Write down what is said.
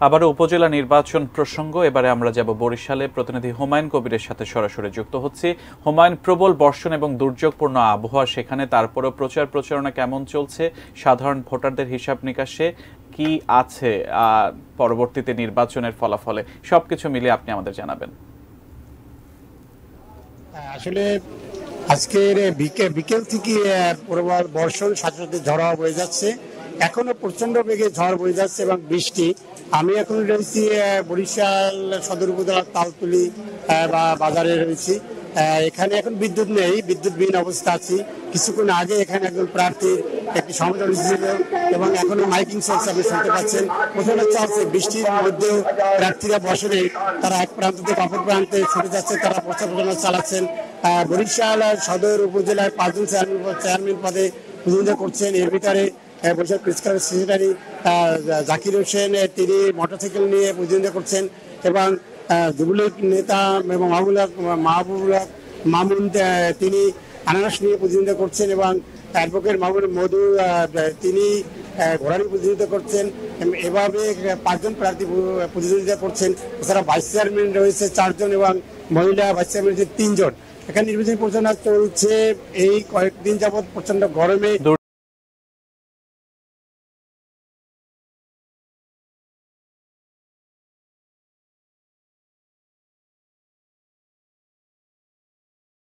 আবারও উপজেলা নির্বাচন প্রসঙ্গ। এবারে আমরা যাব বরিশালে। প্রতিনিধি হুমায়ুন কবিরের সাথে সরাসরি যুক্ত হচ্ছি। হুমায়ুন, প্রবল বর্ষণ এবং দুর্যোগপূর্ণ আবহাওয়া সেখানে, তারপরেও প্রচারণা কেমন চলছে? সাধারণ ভোটারদের হিসাব নিকাশে কি আছে পরবর্তীতে নির্বাচনের ফলাফলে? সবকিছু মিলিয়ে আপনি আমাদের জানাবেন। আসলে আজকের বিকেল থেকে প্রবল বর্ষণ, সাথে সাথে ঝড় বয়ে যাচ্ছে। এখনো প্রচন্ড বেগে ঝড় বয়ে যাচ্ছে এবং বৃষ্টি। আমি এখন রয়েছি বরিশাল সদর উপজেলার তালতলি বাজারে রয়েছি। এখানে এখন বিদ্যুৎ নেই, বিদ্যুৎবিহীন অবস্থা আছি। কিছুক্ষণ আগে এখানে একজন প্রার্থীর একটি সমাবেশ ছিল এবং এখনো মাইকিং চলছে, আপনি শুনতে পাচ্ছেন। প্রচন্ড চলছে, বৃষ্টির মধ্যেও প্রার্থীরা বসে নেই, তারা এক প্রান্ত থেকে অপর প্রান্তে ছুটে যাচ্ছে, তারা প্রচারণা চালাচ্ছেন। বরিশাল সদর উপজেলায় 5 জন চেয়ারম্যান পদে প্রতিদ্বন্দ্বিতা করছেন। এর ভিতরে বরিশাল প্রেস ক্লাবের সেক্রেটারি জাকির হোসেন, তিনি মোটরসাইকেল নিয়ে প্রতিদ্বন্দ্বিতা করছেন এবং যুবলীগ নেতা এবং মাহবুবুল হক মামুন, তিনি আনারস নিয়ে প্রতিদ্বন্দ্বিতা করছেন এবং অ্যাডভোকেট মামুন মধু, তিনি ঘোড়ারি প্রতিদ্বন্দ্বিতা করছেন। এভাবে 5 জন প্রার্থী প্রতিদ্বন্দ্বিতা করছেন। এছাড়া ভাইস চেয়ারম্যান রয়েছে 4 জন এবং মহিলা ভাইস চেয়ারম্যান রয়েছে 3 জন। এখানে নির্বাচনী প্রচারণা চলছে। এই কয়েকদিন যাবৎ প্রচন্ড গরমে